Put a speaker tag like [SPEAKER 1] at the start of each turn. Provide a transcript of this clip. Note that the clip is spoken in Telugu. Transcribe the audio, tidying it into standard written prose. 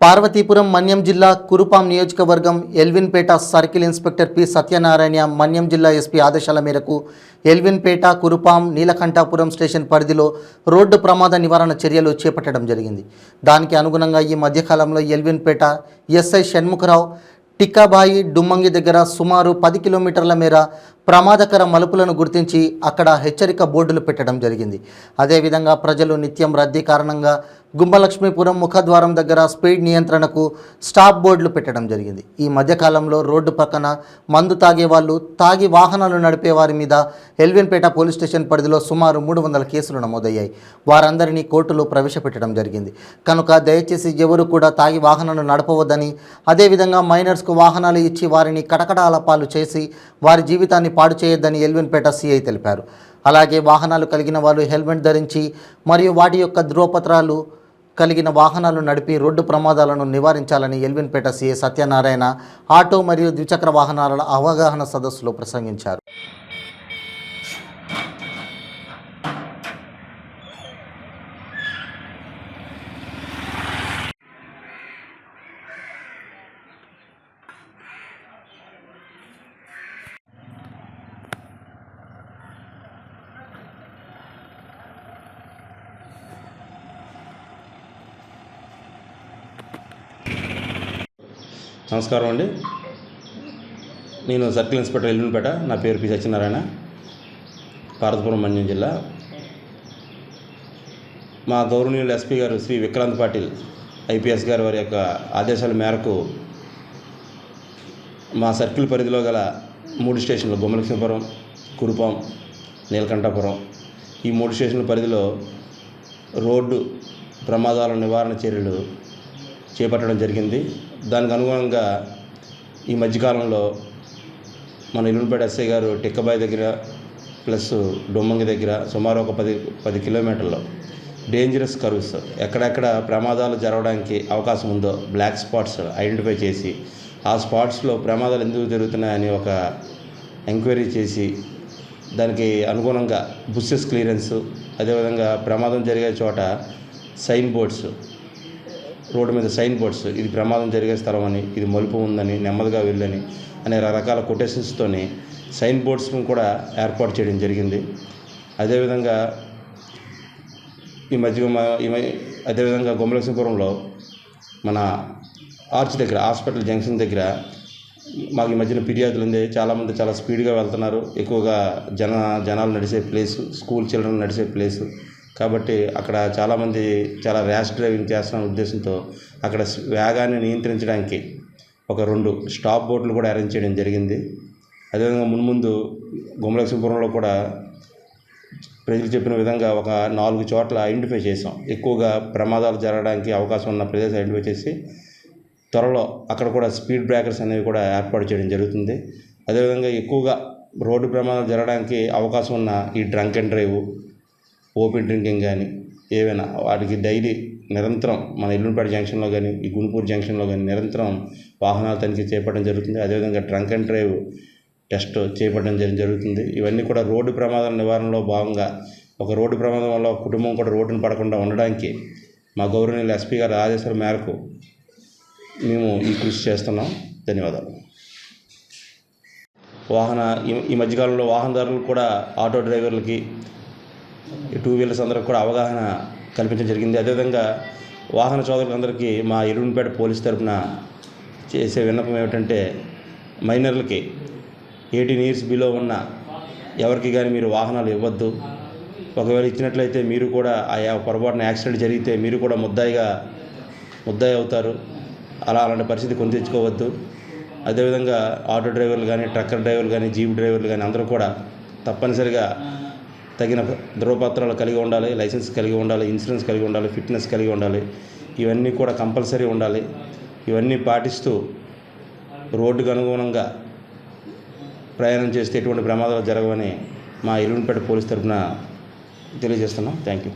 [SPEAKER 1] పార్వతీపురం మన్యం జిల్లా కురుపాం నియోజకవర్గం Elwinpeta circle inspector P Satyanarayana Manyam జిల్లా ఎస్పీ ఆదేశాల మేరకు ఎల్విన్పేట కురుపాం నీలకంఠాపురం స్టేషన్ పరిధిలో రోడ్డు ప్రమాద నివారణ చర్యలు చేపట్టడం జరిగింది. దానికి అనుగుణంగా ఈ మధ్యకాలంలో ఎల్విన్పేట ఎస్ఐ షణ్ముఖరావు టిక్కాబాయి డుమ్మంగి దగ్గర సుమారు 10 కిలోమీటర్ల మేర ప్రమాదకర మలుపులను గుర్తించి అక్కడ హెచ్చరిక బోర్డులు పెట్టడం జరిగింది. అదేవిధంగా ప్రజలు నిత్యం రద్దీ కారణంగా గుమ్మలక్ష్మీపురం ముఖద్వారం దగ్గర స్పీడ్ నియంత్రణకు స్టాప్ బోర్డులు పెట్టడం జరిగింది. ఈ మధ్యకాలంలో రోడ్డు పక్కన మందు తాగే వాళ్ళు, తాగి వాహనాలు నడిపే వారి మీద ఎల్విన్పేట పోలీస్ స్టేషన్ పరిధిలో సుమారు 300 కేసులు నమోదయ్యాయి. వారందరినీ కోర్టులో ప్రవేశపెట్టడం జరిగింది. కనుక దయచేసి ఎవరు కూడా తాగి వాహనాలు నడపవద్దని, అదేవిధంగా మైనర్స్కు వాహనాలు ఇచ్చి వారిని కటకటాల పాలు చేసి వారి జీవితాన్ని పాడు చేయొద్దని ఎల్విన్పేట సిఐ తెలిపారు. అలాగే వాహనాలు కలిగిన వాళ్ళు హెల్మెట్ ధరించి మరియు వాటి యొక్క ధృవపత్రాలు కలిగిన వాహనాలు నడిపి రోడ్డు ప్రమాదాలను నివారించాలని ఎల్విన్పేట సిఐ సత్యనారాయణ ఆటో మరియు ద్విచక్ర వాహనాల అవగాహన సదస్సులో ప్రసంగించారు.
[SPEAKER 2] నమస్కారం అండి. నేను సర్కిల్ ఇన్స్పెక్టర్ ఎల్విన్పేట. నా పేరు పి సత్యనారాయణ, పార్వతీపురం మన్యం జిల్లా. మా గౌరవనీయులు ఎస్పీ గారు శ్రీ విక్రాంత్ పాటిల్ ఐపీఎస్ గారి వారి యొక్క ఆదేశాల మేరకు మా సర్కిల్ పరిధిలో గల 3 స్టేషన్లు గుమ్మలక్ష్మీపురం, కురుపాం, నీలకంఠాపురం, ఈ 3 స్టేషన్ల పరిధిలో రోడ్డు ప్రమాదాల నివారణ చర్యలు చేపట్టడం జరిగింది. దానికి అనుగుణంగా ఈ మధ్యకాలంలో మన ఎల్విన్పేట ఎస్ఐ గారు టిక్కబాయి దగ్గర ప్లస్ డొమ్మంగి దగ్గర సుమారు ఒక 10 కిలోమీటర్లు డేంజరస్ కర్వ్స్, ఎక్కడెక్కడ ప్రమాదాలు జరగడానికి అవకాశం ఉందో బ్లాక్ స్పాట్స్ ఐడెంటిఫై చేసి ఆ స్పాట్స్లో ప్రమాదాలు ఎందుకు జరుగుతున్నాయని ఒక ఎంక్వైరీ చేసి దానికి అనుగుణంగా బుషెస్ క్లియరెన్స్, అదేవిధంగా ప్రమాదం జరిగే చోట సైన్ బోర్డ్స్, రోడ్డు మీద సైన్ బోర్డ్స్, ఇది ప్రమాదం జరిగే స్థలం అని, ఇది మలుపు ఉందని, నెమ్మదిగా వెళ్ళని అనే రకరకాల కొటేషన్స్తోని సైన్ బోర్డ్స్ను కూడా ఏర్పాటు చేయడం జరిగింది. అదేవిధంగా అదేవిధంగా గుమ్మలక్ష్మీపురంలో మన ఆర్చ్ దగ్గర హాస్పిటల్ జంక్షన్ దగ్గర మాకు ఈ మధ్యన ఫిర్యాదులు ఉంది. చాలామంది చాలా స్పీడ్గా వెళ్తున్నారు, ఎక్కువగా జనాలు నడిచే ప్లేసు, స్కూల్ చిల్డ్రన్ నడిచే ప్లేసు కాబట్టి అక్కడ చాలామంది చాలా ర్యాష్ డ్రైవింగ్ చేస్తున్న ఉద్దేశంతో అక్కడ వేగాన్ని నియంత్రించడానికి ఒక 2 స్టాప్ బోర్డులు కూడా అరేంజ్ చేయడం జరిగింది. అదేవిధంగా మున్ముందు గుమ్మలక్ష్మీపురంలో కూడా ప్రజలు చెప్పిన విధంగా ఒక 4 చోట్ల ఐడెంటిఫై చేసాం. ఎక్కువగా ప్రమాదాలు జరగడానికి అవకాశం ఉన్న ప్రదేశాలు ఐడెంటిఫై చేసి త్వరలో అక్కడ కూడా స్పీడ్ బ్రేకర్స్ అనేవి కూడా ఏర్పాటు చేయడం జరుగుతుంది. అదేవిధంగా ఎక్కువగా రోడ్డు ప్రమాదాలు జరగడానికి అవకాశం ఉన్న ఈ drunk and drive, open drinking కానీ ఏవైనా వాటికి డైలీ నిరంతరం మన ఎల్విన్పేట జంక్షన్లో కానీ ఈ గుంటూరు జంక్షన్లో కానీ నిరంతరం వాహనాల తనిఖీ చేపట్టడం జరుగుతుంది. అదేవిధంగా డ్రంక్ అండ్ డ్రైవ్ టెస్ట్ చేపట్టడం జరుగుతుంది. ఇవన్నీ కూడా రోడ్డు ప్రమాదాల నివారణలో భాగంగా ఒక రోడ్డు ప్రమాదం వల్ల కుటుంబం కూడా రోడ్డును పడకుండా ఉండడానికి మా గౌరవనీయులు ఎస్పీ గారి ఆదేశాల మేరకు మేము ఈ కృషి చేస్తున్నాం. ధన్యవాదాలు. ఈ మధ్యకాలంలో వాహనదారులు కూడా ఆటో డ్రైవర్లకి, 2 వీలర్స్ అందరికి కూడా అవగాహన కల్పించడం జరిగింది. అదేవిధంగా వాహన సోదరులందరికీ మా ఎల్విన్పేట పోలీస్ తరఫున చేసే విన్నపం ఏమిటంటే, మైనర్లకి 18 ఇయర్స్ బిలో ఉన్న ఎవరికి కానీ మీరు వాహనాలు ఇవ్వద్దు. ఒకవేళ ఇచ్చినట్లయితే మీరు కూడా పొరపాటున యాక్సిడెంట్ జరిగితే మీరు కూడా ముద్దాయి అవుతారు. అలాంటి పరిస్థితి కొని తెచ్చుకోవద్దు. అదేవిధంగా ఆటో డ్రైవర్లు కానీ, ట్రక్కర్ డ్రైవర్లు కానీ, జీప్ డ్రైవర్లు కానీ అందరూ కూడా తప్పనిసరిగా తగిన ధృవపత్రాలు కలిగి ఉండాలి, లైసెన్స్ కలిగి ఉండాలి, ఇన్సూరెన్స్ కలిగి ఉండాలి, ఫిట్నెస్ కలిగి ఉండాలి. ఇవన్నీ కూడా కంపల్సరీ ఉండాలి. ఇవన్నీ పాటిస్తూ రోడ్డుకు అనుగుణంగా ప్రయాణం చేస్తే ఎటువంటి ప్రమాదాలు జరగవని మా ఎల్విన్పేట పోలీస్ తరఫున తెలియజేస్తున్నాం. Thank you.